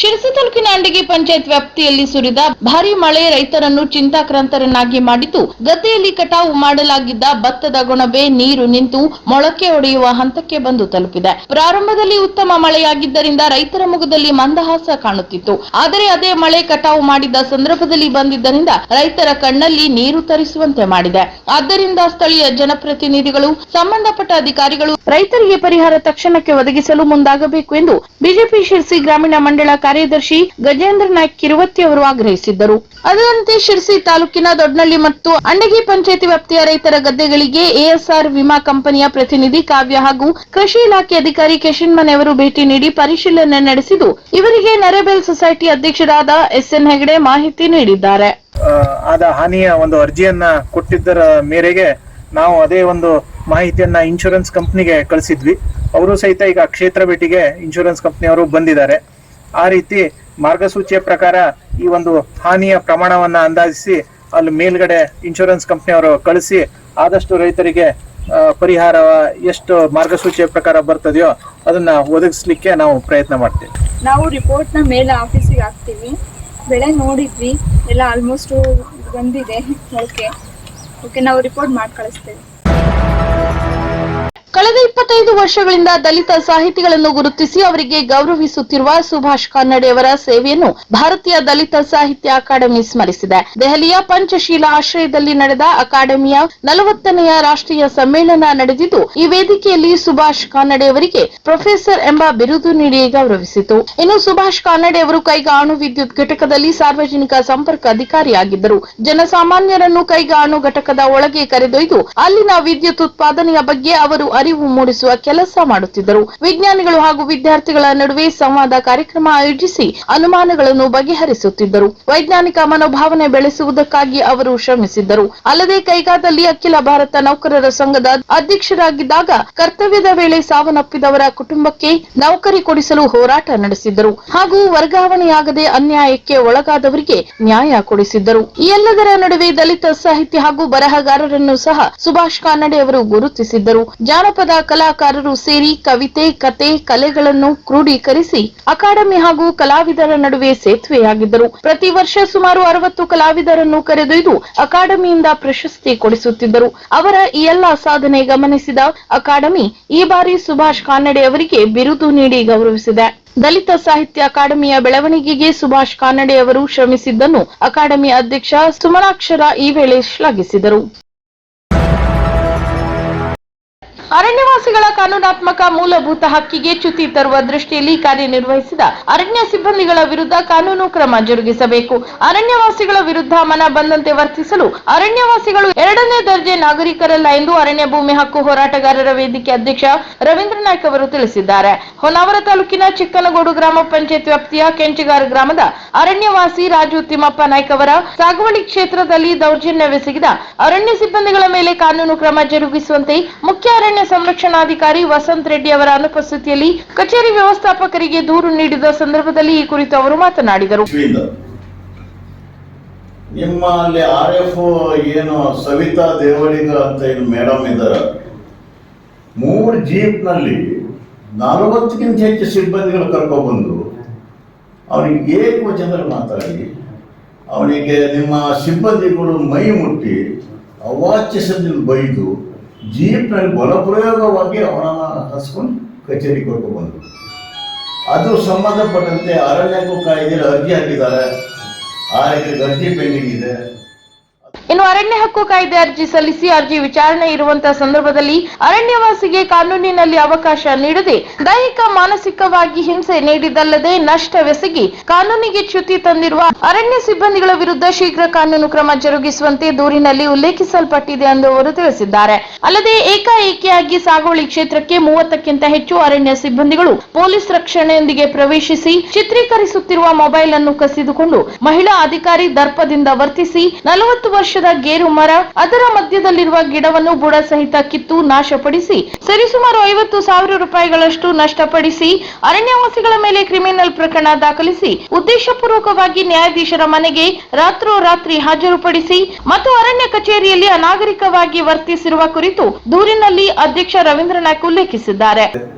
ಶಿರಸಿ ತಾಲೂಕಿನ ಅಂಡಗಿ ಪಂಚಾಯತ್ ವ್ಯಾಪ್ತಿಯಲ್ಲಿ ಸುರಿದ ಭಾರೀ ಮಳೆ ರೈತರನ್ನು ಚಿಂತಾಕ್ರಾಂತರನ್ನಾಗಿ ಮಾಡಿದ್ದು, ಗದ್ದೆಯಲ್ಲಿ ಕಟಾವು ಮಾಡಲಾಗಿದ್ದ ಭತ್ತದ ಗೊಣಬೆ ನೀರು ನಿಂತು ಮೊಳಕೆ ಒಡೆಯುವ ಹಂತಕ್ಕೆ ಬಂದು ತಲುಪಿದೆ. ಪ್ರಾರಂಭದಲ್ಲಿ ಉತ್ತಮ ಮಳೆಯಾಗಿದ್ದರಿಂದ ರೈತರ ಮುಖದಲ್ಲಿ ಮಂದಹಾಸ ಕಾಣುತ್ತಿತ್ತು. ಆದರೆ ಅದೇ ಮಳೆ ಕಟಾವು ಮಾಡಿದ ಸಂದರ್ಭದಲ್ಲಿ ಬಂದಿದ್ದರಿಂದ ರೈತರ ಕಣ್ಣಲ್ಲಿ ನೀರು ತರಿಸುವಂತೆ ಮಾಡಿದೆ. ಆದ್ದರಿಂದ ಸ್ಥಳೀಯ ಜನಪ್ರತಿನಿಧಿಗಳು, ಸಂಬಂಧಪಟ್ಟ ಅಧಿಕಾರಿಗಳು ರೈತರಿಗೆ ಪರಿಹಾರ ತಕ್ಷಣಕ್ಕೆ ಒದಗಿಸಲು ಮುಂದಾಗಬೇಕು ಎಂದು ಬಿಜೆಪಿ ಶಿರಸಿ ಗ್ರಾಮೀಣ ಮಂಡಳ ಕಾರ್ಯದರ್ಶಿ ಗಜೇಂದ್ರ ನಾಯ್ಕ ಕಿರುವತ್ತಿ ಅವರು ಆಗ್ರಹಿಸಿದ್ದರು. ಅದರಂತೆ ಶಿರಸಿ ತಾಲೂಕಿನ ದೊಡ್ಡನಳ್ಳಿ ಮತ್ತು ಅಂಡಗಿ ಪಂಚಾಯಿತಿ ವ್ಯಾಪ್ತಿಯ ರೈತರ ಗದ್ದೆಗಳಿಗೆ ಎಎಸ್ಆರ್ ವಿಮಾ ಕಂಪನಿಯ ಪ್ರತಿನಿಧಿ ಕಾವ್ಯ ಹಾಗೂ ಕೃಷಿ ಇಲಾಖೆ ಅಧಿಕಾರಿ ಕೆಶಿನ್ಮನೆ ಅವರು ಭೇಟಿ ನೀಡಿ ಪರಿಶೀಲನೆ ನಡೆಸಿದ್ದು, ಇವರಿಗೆ ನರೇಬೆಲ್ ಸೊಸೈಟಿ ಅಧ್ಯಕ್ಷರಾದ ಎಸ್ಎನ್ ಹೆಗಡೆ ಮಾಹಿತಿ ನೀಡಿದ್ದಾರೆ. ಆದ ಹಾನಿಯ ಒಂದು ಅರ್ಜಿಯನ್ನ ಕೊಟ್ಟಿದ್ದರ ಮೇರೆಗೆ ನಾವು ಅದೇ ಒಂದು ಮಾಹಿತಿಯನ್ನ ಇನ್ಶೂರೆನ್ಸ್ ಕಂಪನಿಗೆ ಕಳಿಸಿದ್ವಿ. ಅವರು ಸಹಿತ ಈಗ ಕ್ಷೇತ್ರ ಭೇಟಿಗೆ ಇನ್ಶೂರೆನ್ಸ್ ಕಂಪನಿಯವರು ಬಂದಿದ್ದಾರೆ. ಆ ರೀತಿ ಮಾರ್ಗಸೂಚಿಯ ಪ್ರಕಾರ ಈ ಒಂದು ಹಾನಿಯ ಪ್ರಮಾಣವನ್ನ ಅಂದಾಜಿಸಿ ಅಲ್ಲಿ ಮೇಲ್ಗಡೆ ಇನ್ಶೂರೆನ್ಸ್ ಕಂಪನಿಯವರು ಕಳಿಸಿ ಆದಷ್ಟು ರೈತರಿಗೆ ಪರಿಹಾರ ಎಷ್ಟು ಮಾರ್ಗಸೂಚಿಯ ಪ್ರಕಾರ ಬರ್ತದೆಯೋ ಅದನ್ನ ಒದಗಿಸ್ಲಿಕ್ಕೆ ನಾವು ಪ್ರಯತ್ನ ಮಾಡ್ತೀವಿ. ನಾವು ರಿಪೋರ್ಟ್ ನ ಮೇಲೆ ಆಫೀಸಿಗೆ ಹಾಕ್ತೀವಿ. ಬೆಳೆ ನೋಡಿದ್ವಿ, ಎಲ್ಲ ಆಲ್ಮೋಸ್ಟ್ ಬಂದಿದೆ. ಓಕೆ, ನಾವು ರಿಪೋರ್ಟ್ ಮಾಡಿ ಕಳಿಸ್ತೇವೆ. ಕಳೆದ 25 ವರ್ಷಗಳಿಂದ ದಲಿತ ಸಾಹಿತಿಗಳನ್ನು ಗುರುತಿಸಿ ಅವರಿಗೆ ಗೌರವಿಸುತ್ತಿರುವ ಸುಭಾಷ್ ಕಾನಡೆ ಅವರ ಸೇವೆಯನ್ನು ಭಾರತೀಯ ದಲಿತ ಸಾಹಿತ್ಯ ಅಕಾಡೆಮಿ ಸ್ಮರಿಸಿದೆ. ದೆಹಲಿಯ ಪಂಚಶೀಲ ಆಶ್ರಯದಲ್ಲಿ ನಡೆದ ಅಕಾಡೆಮಿಯ 40ನೆಯ ರಾಷ್ಟ್ರೀಯ ಸಮ್ಮೇಳನ ನಡೆದಿದ್ದು, ಈ ವೇದಿಕೆಯಲ್ಲಿ ಸುಭಾಷ್ ಕಾನಡೆ ಅವರಿಗೆ ಪ್ರೊಫೆಸರ್ ಎಂಬ ಬಿರುದು ನೀಡಿ ಗೌರವಿಸಿತು. ಇನ್ನು ಸುಭಾಷ್ ಕಾನಡೆ ಅವರು ಕೈಗಾ ಅಣು ವಿದ್ಯುತ್ ಘಟಕದಲ್ಲಿ ಸಾರ್ವಜನಿಕ ಸಂಪರ್ಕ ಅಧಿಕಾರಿಯಾಗಿದ್ದರು. ಜನಸಾಮಾನ್ಯರನ್ನು ಕೈಗಾ ಅಣು ಘಟಕದ ಒಳಗೆ ಕರೆದೊಯ್ದು ಅಲ್ಲಿನ ವಿದ್ಯುತ್ ಉತ್ಪಾದನೆಯ ಬಗ್ಗೆ ಅವರು ಅರಿವು ಮೂಡಿಸುವ ಕೆಲಸ ಮಾಡುತ್ತಿದ್ದರು. ವಿಜ್ಞಾನಿಗಳು ಹಾಗೂ ವಿದ್ಯಾರ್ಥಿಗಳ ನಡುವೆ ಸಂವಾದ ಕಾರ್ಯಕ್ರಮ ಆಯೋಜಿಸಿ ಅನುಮಾನಗಳನ್ನು ಬಗೆಹರಿಸುತ್ತಿದ್ದರು. ವೈಜ್ಞಾನಿಕ ಮನೋಭಾವನೆ ಬೆಳೆಸುವುದಕ್ಕಾಗಿ ಅವರು ಶ್ರಮಿಸಿದ್ದರು. ಅಲ್ಲದೆ ಕೈಗಾದಲ್ಲಿ ಅಖಿಲ ಭಾರತ ನೌಕರರ ಸಂಘದ ಅಧ್ಯಕ್ಷರಾಗಿದ್ದಾಗ ಕರ್ತವ್ಯದ ವೇಳೆ ಸಾವನ್ನಪ್ಪಿದವರ ಕುಟುಂಬಕ್ಕೆ ನೌಕರಿ ಕೊಡಿಸಲು ಹೋರಾಟ ನಡೆಸಿದ್ದರು ಹಾಗೂ ವರ್ಗಾವಣೆಯಾಗದೆ ಅನ್ಯಾಯಕ್ಕೆ ಒಳಗಾದವರಿಗೆ ನ್ಯಾಯ ಕೊಡಿಸಿದ್ದರು. ಈ ಎಲ್ಲದರ ನಡುವೆ ದಲಿತ ಸಾಹಿತ್ಯ ಹಾಗೂ ಬರಹಗಾರರನ್ನು ಸಹ ಸುಭಾಷ್ ಕಾನಡೆ ಅವರು ಗುರುತಿಸಿದ್ದರು. ಜಾನಪದ ಕಲಾಕಾರರು ಸೇರಿ ಕವಿತೆ, ಕತೆ, ಕಲೆಗಳನ್ನು ಕ್ರೋಢೀಕರಿಸಿ ಅಕಾಡೆಮಿ ಹಾಗೂ ಕಲಾವಿದರ ನಡುವೆ ಸೇತುವೆಯಾಗಿದ್ದರು. ಪ್ರತಿ ವರ್ಷ ಸುಮಾರು 60 ಕಲಾವಿದರನ್ನು ಕರೆದೊಯ್ದು ಅಕಾಡೆಮಿಯಿಂದ ಪ್ರಶಸ್ತಿ ಕೊಡಿಸುತ್ತಿದ್ದರು. ಅವರ ಈ ಎಲ್ಲಾ ಸಾಧನೆ ಗಮನಿಸಿದ ಅಕಾಡೆಮಿ ಈ ಬಾರಿ ಸುಭಾಷ್ ಕಾನಡೆ ಅವರಿಗೆ ಬಿರುದು ನೀಡಿ ಗೌರವಿಸಿದೆ. ದಲಿತ ಸಾಹಿತ್ಯ ಅಕಾಡೆಮಿಯ ಬೆಳವಣಿಗೆಗೆ ಸುಭಾಷ್ ಕಾನಡೆ ಅವರು ಶ್ರಮಿಸಿದ್ದನ್ನು ಅಕಾಡೆಮಿ ಅಧ್ಯಕ್ಷ ಸುಮನಾಕ್ಷರ ಈ ವೇಳೆ ಶ್ಲಾಘಿಸಿದರು. ಅರಣ್ಯವಾಸಿಗಳ ಕಾನೂನಾತ್ಮಕ ಮೂಲಭೂತ ಹಕ್ಕಿಗೆ ಚ್ಯುತಿ ತರುವ ದೃಷ್ಟಿಯಲ್ಲಿ ಕಾರ್ಯನಿರ್ವಹಿಸಿದ ಅರಣ್ಯ ಸಿಬ್ಬಂದಿಗಳ ವಿರುದ್ಧ ಕಾನೂನು ಕ್ರಮ ಜರುಗಿಸಬೇಕು. ಅರಣ್ಯವಾಸಿಗಳ ವಿರುದ್ಧ ಮನ ಬಂದಂತೆ ವರ್ತಿಸಲು ಅರಣ್ಯವಾಸಿಗಳು 2ನೇ ದರ್ಜೆ ನಾಗರಿಕರಲ್ಲ ಎಂದು ಅರಣ್ಯ ಭೂಮಿ ಹಕ್ಕು ಹೋರಾಟಗಾರರ ವೇದಿಕೆ ಅಧ್ಯಕ್ಷ ರವೀಂದ್ರ ನಾಯ್ಕ ಅವರು ತಿಳಿಸಿದ್ದಾರೆ. ಹೊನ್ನಾವರ ತಾಲೂಕಿನ ಚಿಕ್ಕನಗೋಡು ಗ್ರಾಮ ಪಂಚಾಯತ್ ವ್ಯಾಪ್ತಿಯ ಕೆಂಚಿಗಾರ ಗ್ರಾಮದ ಅರಣ್ಯವಾಸಿ ರಾಜು ತಿಮ್ಮಪ್ಪ ನಾಯ್ಕ ಅವರ ಸಾಗುವಳಿ ಕ್ಷೇತ್ರದಲ್ಲಿ ದೌರ್ಜನ್ಯವೆಸಗಿದ ಅರಣ್ಯ ಸಿಬ್ಬಂದಿಗಳ ಮೇಲೆ ಕಾನೂನು ಕ್ರಮ ಜರುಗಿಸುವಂತೆ ಮುಖ್ಯ ಅರಣ್ಯ ಸಂರಕ್ಷಣಾಧಿಕಾರಿ ವಸಂತ್ ರೆಡ್ಡಿ ಅವರ ಅನುಪಸ್ಥಿತಿಯಲ್ಲಿ ಕಚೇರಿ ವ್ಯವಸ್ಥಾಪಕರಿಗೆ ದೂರು ನೀಡಿದ ಸಂದರ್ಭದಲ್ಲಿ ಈ ಕುರಿತು ಅವರು ಮಾತನಾಡಿದರು. ನಿಮ್ಮಲ್ಲಿ RF ಏನು ಸವಿತಾ ದೇವಳಿಗ ಅಂತ ಏನು ಮೇಡಮ್ ಇದ್ದಾರೆ, 3 ಜೀಪ್ನಲ್ಲಿ 40ಕ್ಕಿಂತ ಹೆಚ್ಚು ಸಿಬ್ಬಂದಿಗಳು ಕರ್ಕೊಬಂದು ಅವನಿಗೆ ಏಕವಚನದಲ್ಲಿ ಮಾತಾಡಿ ಅವನಿಗೆ ನಿಮ್ಮ ಸಿಬ್ಬಂದಿಗಳು ಮೈ ಮುಟ್ಟಿ ಅವಾಚ್ಯಸದಿಂದ ಬೈದು ಜೀಪ್ನಲ್ಲಿ ಬಲಪ್ರಯೋಗವಾಗಿ ಅವನನ್ನ ಹಸ್ಕೊಂಡು ಕಚೇರಿ ಕೊಟ್ಟು ಅದು ಸಂಬಂಧಪಟ್ಟಂತೆ ಅರಣ್ಯಕ್ಕೂ ಕಾಯ್ದೆಯಲ್ಲಿ ಅರ್ಜಿ ಹಾಕಿದ್ದಾರೆ. ಆ ಅರ್ಜಿ ಪೆಂಡಿಂಗ್ ಇದೆ. ಇನ್ನು ಅರಣ್ಯ ಹಕ್ಕು ಕಾಯ್ದೆ ಅರ್ಜಿ ಸಲ್ಲಿಸಿ ಅರ್ಜಿ ವಿಚಾರಣೆ ಇರುವಂತಹ ಸಂದರ್ಭದಲ್ಲಿ ಅರಣ್ಯವಾಸಿಗೆ ಕಾನೂನಿನಲ್ಲಿ ಅವಕಾಶ ನೀಡದೆ ದೈಹಿಕ ಮಾನಸಿಕವಾಗಿ ಹಿಂಸೆ ನೀಡಿದಲ್ಲದೆ ನಷ್ಟವೆಸಗಿ ಕಾನೂನಿಗೆ ಚ್ಯುತಿ ತಂದಿರುವ ಅರಣ್ಯ ಸಿಬ್ಬಂದಿಗಳ ವಿರುದ್ಧ ಶೀಘ್ರ ಕಾನೂನು ಕ್ರಮ ಜರುಗಿಸುವಂತೆ ದೂರಿನಲ್ಲಿ ಉಲ್ಲೇಖಿಸಲ್ಪಟ್ಟಿದೆ ಎಂದು ಅವರು ತಿಳಿಸಿದ್ದಾರೆ. ಅಲ್ಲದೆ ಏಕಾಏಕಿಯಾಗಿ ಸಾಗುವಳಿ ಕ್ಷೇತ್ರಕ್ಕೆ 30ಕ್ಕಿಂತ ಹೆಚ್ಚು ಅರಣ್ಯ ಸಿಬ್ಬಂದಿಗಳು ಪೊಲೀಸ್ ರಕ್ಷಣೆಯೊಂದಿಗೆ ಪ್ರವೇಶಿಸಿ ಚಿತ್ರೀಕರಿಸುತ್ತಿರುವ ಮೊಬೈಲ್ ಅನ್ನು ಕಸಿದುಕೊಂಡು ಮಹಿಳಾ ಅಧಿಕಾರಿ ದರ್ಪದಿಂದ ವರ್ತಿಸಿ 40 ವರ್ಷದ ಗೇರು ಮರ, ಅದರ ಮಧ್ಯದಲ್ಲಿರುವ ಗಿಡವನ್ನು ಬುಡ ಸಹಿತ ಕಿತ್ತು ನಾಶಪಡಿಸಿ ಸರಿಸುಮಾರು 50,000 ರೂಪಾಯಿಗಳಷ್ಟು ನಷ್ಟಪಡಿಸಿ ಅರಣ್ಯವಾಸಿಗಳ ಮೇಲೆ ಕ್ರಿಮಿನಲ್ ಪ್ರಕರಣ ದಾಖಲಿಸಿ ಉದ್ದೇಶಪೂರ್ವಕವಾಗಿ ನ್ಯಾಯಾಧೀಶರ ಮನೆಗೆ ರಾತ್ರೋರಾತ್ರಿ ಹಾಜರುಪಡಿಸಿ ಮತ್ತು ಅರಣ್ಯ ಕಚೇರಿಯಲ್ಲಿ ಅನಾಗರಿಕವಾಗಿ ವರ್ತಿಸಿರುವ ಕುರಿತು ದೂರಿನಲ್ಲಿ ಅಧ್ಯಕ್ಷ ರವೀಂದ್ರ ನಾಯ್ಕ ಉಲ್ಲೇಖಿಸಿದ್ದಾರೆ.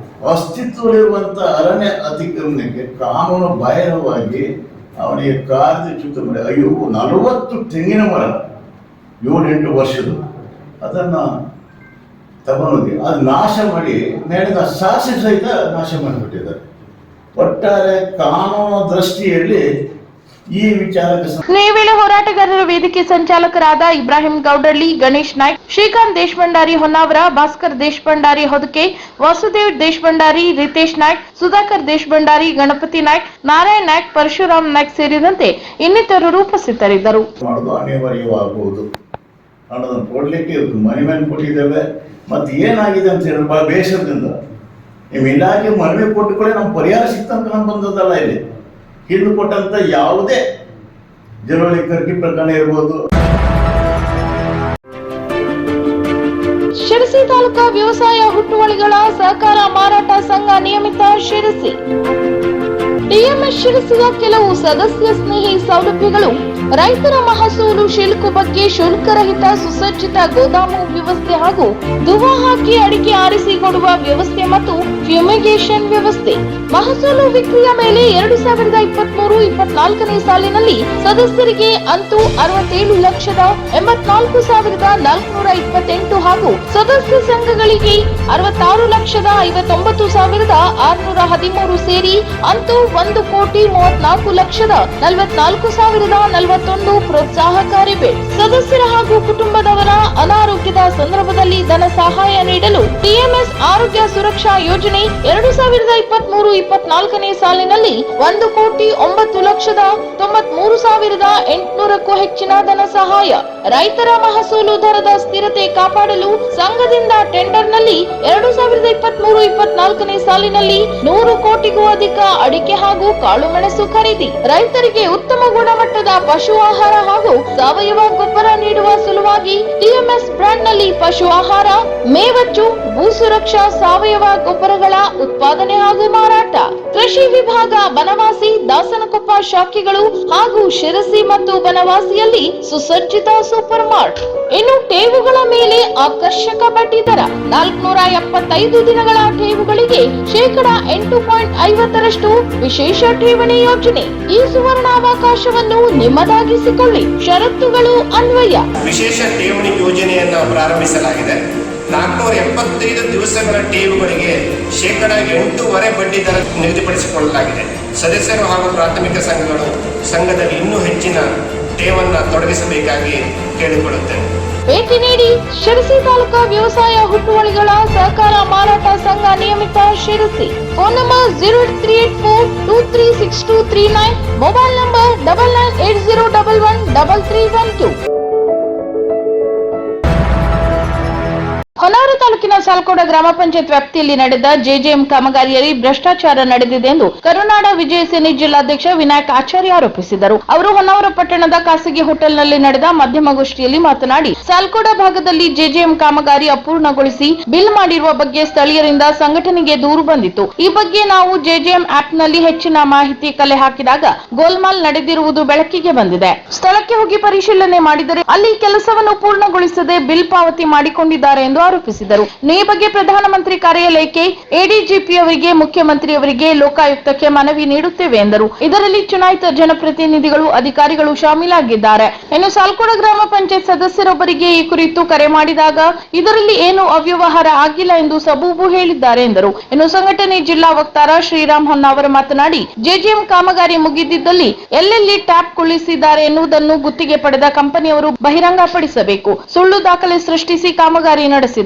ಅಸ್ತಿತ್ವದಲ್ಲಿರುವಂಥ ಅರಣ್ಯ ಅತಿಕ್ರಮಣಕ್ಕೆ ಕಾನೂನು ಬಾಹಿರವಾಗಿ ಅವನಿಗೆ ಕಾರ್ಯಚ್ಯುತ ಮಾಡಿ 40 ತೆಂಗಿನ ಮರ 7-8 ವರ್ಷದ್ದು ಅದನ್ನು ತಗೊಂಡೋಗಿ ಅದು ನಾಶ ಮಾಡಿ ಮೇಲಿನ ಸಾಸಿ ಸಹಿತ ನಾಶ ಮಾಡಿಬಿಟ್ಟಿದ್ದಾರೆ. ಒಟ್ಟಾರೆ ಕಾನೂನು ದೃಷ್ಟಿಯಲ್ಲಿ ಈ ವಿಚಾರಕ್ಕೆ ಈ ವೇಳೆ ಹೋರಾಟಗಾರರ ವೇದಿಕೆ ಸಂಚಾಲಕರಾದ ಇಬ್ರಾಹಿಂ ಗೌಡಳ್ಳಿ, ಗಣೇಶ್ ನಾಯ್ಕ್, ಶ್ರೀಕಾಂತ್ ದೇಶಭಂಡಾರಿ ಹೊನ್ನಾವರ, ಭಾಸ್ಕರ್ ದೇಶಭಂಡಾರಿ ಹೊದಕೆ, ವಾಸುದೇವ್ ದೇಶಭಂಡಾರಿ, ರಿತೇಶ್ ನಾಯ್ಕ್, ಸುಧಾಕರ್ ದೇಶಭಂಡಾರಿ, ಗಣಪತಿ ನಾಯ್ಕ್, ನಾರಾಯಣ್ ನಾಯ್ಕ್, ಪರಶುರಾಮ್ ನಾಯ್ಕ್ ಸೇರಿದಂತೆ ಇನ್ನಿತರರು ಉಪಸ್ಥಿತರಿದ್ದರು. ಮಾಡೋದು ಅನಿವಾರ್ಯವಾಗುವುದು ಅನ್ನೋದನ್ನು ಕೊಡ್ಲಿಕ್ಕೆ ಮನವಿ ಕೊಟ್ಟಿದ್ದೇವೆ. ಮತ್ತೆ ಏನಾಗಿದೆ ಅಂತ ಹೇಳಿ ಬಹಳ ಬೇಸರದಿಂದ ನಿಮ್ಮ ಇಲಾಖೆ ಮನವಿ ಕೊಟ್ಟುಕೊಳ್ಳಿ ನಮ್ಮ ಪರಿಹಾರ ಸಿಕ್ತಂತ ನಮ್ಮ ಬಂದದ್ದಲ್ಲ. ಇಲ್ಲಿ ಹಿಂದೆ ಕೊಟ್ಟಂತ ಯಾವುದೇ ಜರವಳಿ ಕರ್ಕಿ ಪ್ರಕರಣ ಇರ್ಬೋದು. ಶಿರಸಿ ತಾಲೂಕಾ ವ್ಯವಸಾಯ ಹುಟ್ಟುವಳಿಗಳ ಸಹಕಾರ ಮಾರಾಟ ಸಂಘ ನಿಯಮಿತ ಶಿರಸಿ. ಟಿಎಂಎಸ್ ಶಿರಸಿಯ ಕೆಲವು ಸದಸ್ಯ ಸ್ನೇಹಿ ಸೌಲಭ್ಯಗಳು: ರೈತರ ಮಹಸೂಲು ಶಿಲ್ಕು ಬಗ್ಗೆ ಶುಲ್ಕರಹಿತ ಸುಸಜ್ಜಿತ ಗೋದಾಮು ವ್ಯವಸ್ಥೆ ಹಾಗೂ ದುವಾ ಹಾಕಿ ಅಡಿಕೆ ಆರಿಸಿ ಕೊಡುವ ವ್ಯವಸ್ಥೆ ಮತ್ತು ಫ್ಯೂಮಿಗೇಷನ್ ವ್ಯವಸ್ಥೆ. ಮಹಸೂಲು ವಿಕ್ರಿಯ ಮೇಲೆ 2023-24ನೇ ಸಾಲಿನಲ್ಲಿ ಸದಸ್ಯರಿಗೆ ಅಂತೂ 67,84,428 ಹಾಗೂ ಸದಸ್ಯ ಸಂಘಗಳಿಗೆ 66,59,613 ಸೇರಿ ಅಂತೂ 1,34,44,041 ಪ್ರೋತ್ಸಾಹಕಾರಿ ಬೆಳೆ. ಸದಸ್ಯರ ಹಾಗೂ ಕುಟುಂಬದವರ ಅನಾರೋಗ್ಯದ ಸಂದರ್ಭದಲ್ಲಿ ಧನ ಸಹಾಯ ನೀಡಲು ಟಿಎಂಎಸ್ ಆರೋಗ್ಯ ಸುರಕ್ಷಾ ಯೋಜನೆ 2023-24ನೇ ಸಾಲಿನಲ್ಲಿ 1,09,93,800ಕ್ಕೂ ಹೆಚ್ಚಿನ ಧನ ಸಹಾಯ. ರೈತರ ಮಹಸೂಲು ದರದ ಸ್ಥಿರತೆ ಕಾಪಾಡಲು ಸಂಘದಿಂದ ಟೆಂಡರ್ನಲ್ಲಿ 2023-24ನೇ ಸಾಲಿನಲ್ಲಿ 100 ಕೋಟಿಗೂ ಅಧಿಕ ಅಡಿಕೆ ಹಾಗೂ ಕಾಳುಮೆಣಸು ಖರೀದಿ. ರೈತರಿಗೆ ಉತ್ತಮ ಗುಣಮಟ್ಟದ ಪಶು ಆಹಾರ ಹಾಗೂ ಸಾವಯವ ಗೊಬ್ಬರ ನೀಡುವ ಸಲುವಾಗಿ ಟಿಎಂಎಸ್ ಬ್ರ್ಯಾಂಡ್ ನಲ್ಲಿ ಪಶು ಆಹಾರ, ಮೇವಚ್ಚು, ಭೂ ಸುರಕ್ಷಾ ಸಾವಯವ ಗೊಬ್ಬರಗಳ ಉತ್ಪಾದನೆ ಹಾಗೂ ಮಾರಾಟ. ಕೃಷಿ ವಿಭಾಗ ಬನವಾಸಿ, ದಾಸನಕೊಪ್ಪ ಶಾಖೆಗಳು ಹಾಗೂ ಶಿರಸಿ ಮತ್ತು ಬನವಾಸಿಯಲ್ಲಿ ಸುಸಜ್ಜಿತ ಸೂಪರ್ ಮಾರ್ಟ್. ಇನ್ನು ಠೇವುಗಳ ಮೇಲೆ ಆಕರ್ಷಕ ಬಡ್ಡಿ ದರ. 475 ದಿನಗಳ ಠೇವುಗಳಿಗೆ 8.50% ವಿಶೇಷ ಠೇವಣಿ ಯೋಜನೆ. ಈ ಸುವರ್ಣಾವಕಾಶವನ್ನು ನಿಮ್ಮದಾಗಿಸಿಕೊಳ್ಳಿ. ಷರತ್ತುಗಳು ಅನ್ವಯ. ವಿಶೇಷ ಠೇವಣಿ ಯೋಜನೆಯನ್ನು ಪ್ರಾರಂಭಿಸಲಾಗಿದೆ. 475 ದಿವಸಗಳ ಠೇವುಗಳಿಗೆ 8.5% ಬಡ್ಡಿ ದರ ನಿಗದಿಪಡಿಸಿಕೊಳ್ಳಲಾಗಿದೆ. ಸದಸ್ಯರು ಹಾಗೂ ಪ್ರಾಥಮಿಕ ಸಂಘಗಳು ಸಂಘದಲ್ಲಿ ಇನ್ನೂ ಹೆಚ್ಚಿನ ಠೇವನ್ನು ತೊಡಗಿಸಬೇಕಾಗಿ ಕೇಳಿಕೊಳ್ಳುತ್ತೇನೆ. ಭೇಟಿ ನೀಡಿ. ಶಿರಸಿ ತಾಲೂಕಾ ವ್ಯವಸಾಯ ಹುಟ್ಟುವಳಿಗಳ ಸಹಕಾರ ಮಾರಾಟ ಸಂಘ ನಿಯಮಿತ Sirsi. Phone number 08384236239, mobile number 9980113312. Honnavar ತಾಲೂಕಿನ ಸಾಲ್ಕೋಡ ಗ್ರಾಮ ಪಂಚಾಯತ್ ವ್ಯಾಪ್ತಿಯಲ್ಲಿ ನಡೆದ ಜೆಜೆಎಂ ಕಾಮಗಾರಿಯಲ್ಲಿ ಭ್ರಷ್ಟಾಚಾರ ನಡೆದಿದೆ ಎಂದು ಕರುನಾಡ ವಿಜಯ ಸೇನೆ ಜಿಲ್ಲಾಧ್ಯಕ್ಷ ವಿನಾಯಕ್ ಆಚಾರ್ಯ ಆರೋಪಿಸಿದರು. ಅವರು ಹೊನ್ನಾವರ ಪಟ್ಟಣದ ಖಾಸಗಿ ಹೋಟೆಲ್ನಲ್ಲಿ ನಡೆದ ಮಾಧ್ಯಮಗೋಷ್ಠಿಯಲ್ಲಿ ಮಾತನಾಡಿ, ಸಾಲ್ಕೋಡ ಭಾಗದಲ್ಲಿ ಜೆಜೆಎಂ ಕಾಮಗಾರಿ ಅಪೂರ್ಣಗೊಳಿಸಿ ಬಿಲ್ ಮಾಡಿರುವ ಬಗ್ಗೆ ಸ್ಥಳೀಯರಿಂದ ಸಂಘಟನೆಗೆ ದೂರು ಬಂದಿತ್ತು. ಈ ಬಗ್ಗೆ ನಾವು ಜೆಜೆಎಂ ಆಪ್ನಲ್ಲಿ ಹೆಚ್ಚಿನ ಮಾಹಿತಿ ಕಲೆ ಹಾಕಿದಾಗ ಗೋಲ್ಮಾಲ್ ನಡೆದಿರುವುದು ಬೆಳಕಿಗೆ ಬಂದಿದೆ. ಸ್ಥಳಕ್ಕೆ ಹೋಗಿ ಪರಿಶೀಲನೆ ಮಾಡಿದರೆ ಅಲ್ಲಿ ಕೆಲಸವನ್ನು ಪೂರ್ಣಗೊಳಿಸದೆ ಬಿಲ್ ಪಾವತಿ ಮಾಡಿಕೊಂಡಿದ್ದಾರೆ ಎಂದು ಆರೋಪಿಸಿದರು. ಈ ಬಗ್ಗೆ ಪ್ರಧಾನಮಂತ್ರಿ ಕಾರ್ಯಾಲಯಕ್ಕೆ, ಎಡಿಜಿಪಿ ಅವರಿಗೆ, ಮುಖ್ಯಮಂತ್ರಿಯವರಿಗೆ, ಲೋಕಾಯುಕ್ತಕ್ಕೆ ಮನವಿ ನೀಡುತ್ತೇವೆ ಎಂದರು. ಇದರಲ್ಲಿ ಚುನಾಯಿತ ಜನಪ್ರತಿನಿಧಿಗಳು, ಅಧಿಕಾರಿಗಳು ಶಾಮೀಲಾಗಿದ್ದಾರೆ. ಇನ್ನು ಸಾಲ್ಕೋಡ ಗ್ರಾಮ ಪಂಚಾಯತ್ ಸದಸ್ಯರೊಬ್ಬರಿಗೆ ಈ ಕುರಿತು ಕರೆ ಮಾಡಿದಾಗ ಇದರಲ್ಲಿ ಏನು ಅವ್ಯವಹಾರ ಆಗಿಲ್ಲ ಎಂದು ಸಬೂಬು ಹೇಳಿದ್ದಾರೆ ಎಂದರು. ಇನ್ನು ಸಂಘಟನೆ ಜಿಲ್ಲಾ ವಕ್ತಾರ ಶ್ರೀರಾಮ್ ಹೊನ್ನಾವರ ಮಾತನಾಡಿ, ಜೆಜೆಎಂ ಕಾಮಗಾರಿ ಮುಗಿದಿದ್ದಲ್ಲಿ ಎಲ್ಲೆಲ್ಲಿ ಟ್ಯಾಪ್ ಕುಳಿಸಿದ್ದಾರೆ ಎನ್ನುವುದನ್ನು ಗುತ್ತಿಗೆ ಪಡೆದ ಕಂಪನಿಯವರು ಬಹಿರಂಗಪಡಿಸಬೇಕು. ಸುಳ್ಳು ದಾಖಲೆ ಸೃಷ್ಟಿಸಿ ಕಾಮಗಾರಿ ನಡೆಸಿದ್ದಾರೆ.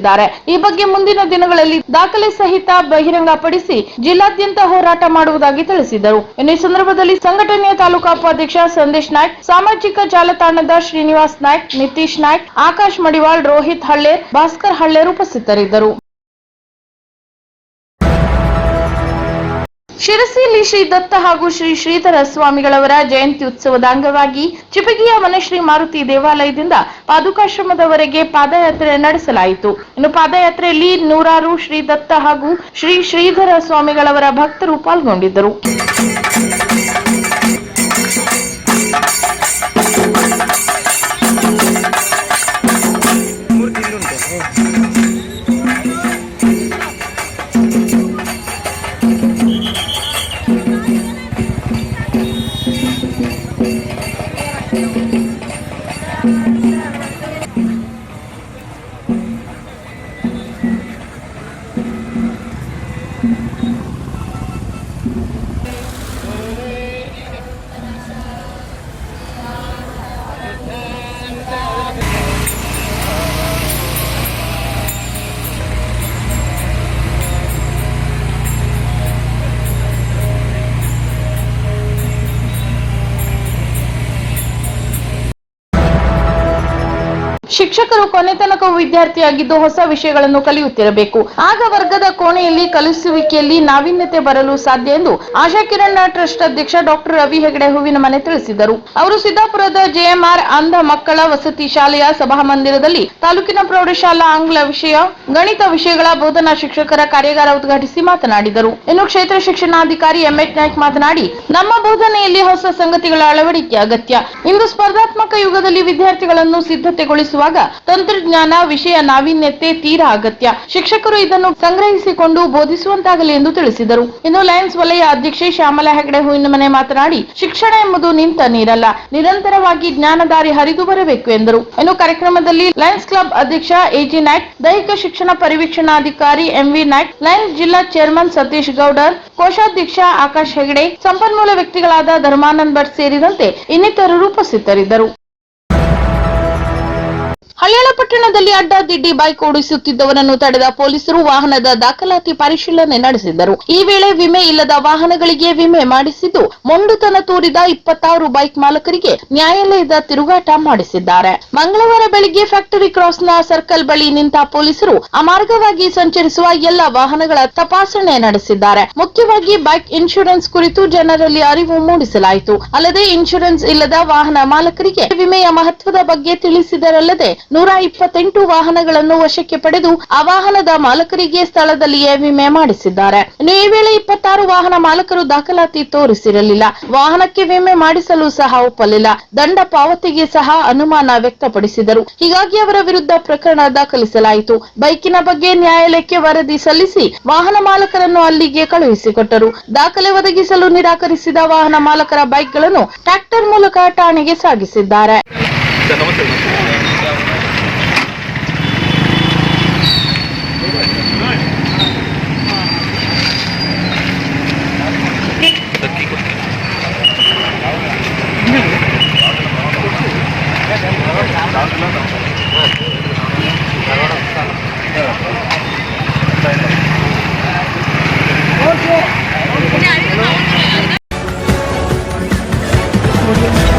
ಈ ಬಗ್ಗೆ ಮುಂದಿನ ದಿನಗಳಲ್ಲಿ ದಾಖಲೆ ಸಹಿತ ಬಹಿರಂಗಪಡಿಸಿ ಜಿಲ್ಲಾದ್ಯಂತ ಹೋರಾಟ ಮಾಡುವುದಾಗಿ ತಿಳಿಸಿದರು. ಇನ್ನು ಈ ಸಂದರ್ಭದಲ್ಲಿ ಸಂಘಟನೆಯ ತಾಲೂಕಾ ಉಪಾಧ್ಯಕ್ಷ ಸಂದೇಶ್ ನಾಯ್ಕ್, ಸಾಮಾಜಿಕ ಜಾಲತಾಣದ ಶ್ರೀನಿವಾಸ್ ನಾಯ್ಕ್, ನಿತೀಶ್ ನಾಯ್ಕ್, ಆಕಾಶ್ ಮಡಿವಾಳ್, ರೋಹಿತ್ ಹಳ್ಳೇರ್, ಭಾಸ್ಕರ್ ಹಳ್ಳೇರ್ ಉಪಸ್ಥಿತರಿದ್ದರು. ಶಿರಸಿಯಲ್ಲಿ ಶ್ರೀ ದತ್ತ ಹಾಗೂ ಶ್ರೀ ಶ್ರೀಧರ ಸ್ವಾಮಿಗಳವರ ಜಯಂತಿ ಉತ್ಸವದ ಅಂಗವಾಗಿ ಚಿಪಗಿಯ ವನಶ್ರೀ ಮಾರುತಿ ದೇವಾಲಯದಿಂದ ಪಾದುಕಾಶ್ರಮದವರೆಗೆ ಪಾದಯಾತ್ರೆ ನಡೆಸಲಾಯಿತು. ಇನ್ನು ಪಾದಯಾತ್ರೆಯಲ್ಲಿ ನೂರಾರು ಶ್ರೀ ದತ್ತ ಹಾಗೂ ಶ್ರೀ ಶ್ರೀಧರ ಸ್ವಾಮಿಗಳವರ ಭಕ್ತರು ಪಾಲ್ಗೊಂಡಿದ್ದರು. ಶಿಕ್ಷಕರು ಕೊನೆ ತನಕವೂ ವಿದ್ಯಾರ್ಥಿಯಾಗಿದ್ದು ಹೊಸ ವಿಷಯಗಳನ್ನು ಕಲಿಯುತ್ತಿರಬೇಕು. ಆಗ ವರ್ಗದ ಕೋಣೆಯಲ್ಲಿ ಕಲಿಸುವಿಕೆಯಲ್ಲಿ ನಾವೀನ್ಯತೆ ಬರಲು ಸಾಧ್ಯ ಎಂದು ಆಶಾ ಕಿರಣ ಟ್ರಸ್ಟ್ ಅಧ್ಯಕ್ಷ ಡಾಕ್ಟರ್ ರವಿ ಹೆಗಡೆ ಹೂವಿನ ಮನೆ ತಿಳಿಸಿದರು. ಅವರು ಸಿದ್ದಾಪುರದ ಜೆಎಂಆರ್ ಅಂಧ ಮಕ್ಕಳ ವಸತಿ ಶಾಲೆಯ ಸಭಾಮಂದಿರದಲ್ಲಿ ತಾಲೂಕಿನ ಪ್ರೌಢಶಾಲಾ ಆಂಗ್ಲ ವಿಷಯ, ಗಣಿತ ವಿಷಯಗಳ ಬೋಧನಾ ಶಿಕ್ಷಕರ ಕಾರ್ಯಾಗಾರ ಉದ್ಘಾಟಿಸಿ ಮಾತನಾಡಿದರು. ಇನ್ನು ಕ್ಷೇತ್ರ ಶಿಕ್ಷಣಾಧಿಕಾರಿ ಎಂಎಚ್ ನಾಯ್ಕ್ ಮಾತನಾಡಿ, ನಮ್ಮ ಬೋಧನೆಯಲ್ಲಿ ಹೊಸ ಸಂಗತಿಗಳ ಅಳವಡಿಕೆ ಅಗತ್ಯ. ಇಂದು ಸ್ಪರ್ಧಾತ್ಮಕ ಯುಗದಲ್ಲಿ ವಿದ್ಯಾರ್ಥಿಗಳನ್ನು ಸಿದ್ಧತೆಗೊಳಿಸುವಾಗ ತಂತ್ರಜ್ಞಾನ, ವಿಷಯ ನಾವೀನ್ಯತೆ ತೀರಾ ಅಗತ್ಯ. ಶಿಕ್ಷಕರು ಇದನ್ನು ಸಂಗ್ರಹಿಸಿಕೊಂಡು ಬೋಧಿಸುವಂತಾಗಲಿ ಎಂದು ತಿಳಿಸಿದರು. ಇನ್ನು ಲಯನ್ಸ್ ವಲಯ ಅಧ್ಯಕ್ಷೆ ಶ್ಯಾಮಲಾ ಹೆಗಡೆ ಹೂವಿನ ಮನೆ ಮಾತನಾಡಿ, ಶಿಕ್ಷಣ ಎಂಬುದು ನಿಂತ ನೀರಲ್ಲ, ನಿರಂತರವಾಗಿ ಜ್ಞಾನದಾರಿ ಹರಿದು ಬರಬೇಕು ಎಂದರು. ಇನ್ನು ಕಾರ್ಯಕ್ರಮದಲ್ಲಿ ಲಯನ್ಸ್ ಕ್ಲಬ್ ಅಧ್ಯಕ್ಷ ಎಜಿ ನಾಯ್ಕ್, ದೈಹಿಕ ಶಿಕ್ಷಣ ಪರಿವೀಕ್ಷಣಾಧಿಕಾರಿ ಎಂವಿ ನಾಯ್ಕ್, ಲಯನ್ಸ್ ಜಿಲ್ಲಾ ಚೇರ್ಮನ್ ಸತೀಶ್ ಗೌಡರ್, ಕೋಶಾಧ್ಯಕ್ಷ ಆಕಾಶ್ ಹೆಗಡೆ, ಸಂಪನ್ಮೂಲ ವ್ಯಕ್ತಿಗಳಾದ ಧರ್ಮಾನಂದ್ ಭಟ್ ಸೇರಿದಂತೆ ಇನ್ನಿತರರು ಉಪಸ್ಥಿತರಿದ್ದರು. ಹಳ್ಯಾಳ ಪಟ್ಟಣದಲ್ಲಿ ಅಡ್ಡಾದಿಡ್ಡಿ ಬೈಕ್ ಓಡಿಸುತ್ತಿದ್ದವರನ್ನು ತಡೆದ ಪೊಲೀಸರು ವಾಹನದ ದಾಖಲಾತಿ ಪರಿಶೀಲನೆ ನಡೆಸಿದ್ದರು. ಈ ವೇಳೆ ವಿಮೆ ಇಲ್ಲದ ವಾಹನಗಳಿಗೆ ವಿಮೆ ಮಾಡಿಸಿದ್ದು, ಮೊಂಡುತನ ತೋರಿದ 26 ಬೈಕ್ ಮಾಲಕರಿಗೆ ನ್ಯಾಯಾಲಯದ ತಿರುಗಾಟ ಮಾಡಿಸಿದ್ದಾರೆ. ಮಂಗಳವಾರ ಬೆಳಿಗ್ಗೆ ಫ್ಯಾಕ್ಟರಿ ಕ್ರಾಸ್ನ ಸರ್ಕಲ್ ಬಳಿ ನಿಂತ ಪೊಲೀಸರು ಅಮಾರ್ಗವಾಗಿ ಸಂಚರಿಸುವ ಎಲ್ಲ ವಾಹನಗಳ ತಪಾಸಣೆ ನಡೆಸಿದ್ದಾರೆ. ಮುಖ್ಯವಾಗಿ ಬೈಕ್ ಇನ್ಶೂರೆನ್ಸ್ ಕುರಿತು ಜನರಲ್ಲಿ ಅರಿವು ಮೂಡಿಸಲಾಯಿತು. ಅಲ್ಲದೆ ಇನ್ಶೂರೆನ್ಸ್ ಇಲ್ಲದ ವಾಹನ ಮಾಲಕರಿಗೆ ವಿಮೆಯ ಮಹತ್ವದ ಬಗ್ಗೆ ತಿಳಿಸಿದರಲ್ಲದೆ 128 ವಾಹನಗಳನ್ನು ವಶಕ್ಕೆ ಪಡೆದು ಆ ವಾಹನದ ಮಾಲಕರಿಗೆ ಸ್ಥಳದಲ್ಲಿಯೇ ವಿಮೆ ಮಾಡಿಸಿದ್ದಾರೆ. ಇನ್ನು ಈ ವೇಳೆ 26 ವಾಹನ ಮಾಲಕರು ದಾಖಲಾತಿ ತೋರಿಸಿರಲಿಲ್ಲ. ವಾಹನಕ್ಕೆ ವಿಮೆ ಮಾಡಿಸಲು ಸಹ ಒಪ್ಪಲಿಲ್ಲ. ದಂಡ ಪಾವತಿಗೆ ಸಹ ಅನುಮಾನ ವ್ಯಕ್ತಪಡಿಸಿದರು. ಹೀಗಾಗಿ ಅವರ ವಿರುದ್ಧ ಪ್ರಕರಣ ದಾಖಲಿಸಲಾಯಿತು. ಬೈಕಿನ ಬಗ್ಗೆ ನ್ಯಾಯಾಲಯಕ್ಕೆ ವರದಿ ಸಲ್ಲಿಸಿ ವಾಹನ ಮಾಲಕರನ್ನು ಅಲ್ಲಿಗೆ ಕಳುಹಿಸಿಕೊಟ್ಟರು. ದಾಖಲೆ ಒದಗಿಸಲು ನಿರಾಕರಿಸಿದ ವಾಹನ ಮಾಲಕರ ಬೈಕ್ಗಳನ್ನು ಟ್ರ್ಯಾಕ್ಟರ್ ಮೂಲಕ ಠಾಣೆಗೆ ಸಾಗಿಸಿದ್ದಾರೆ. Okay.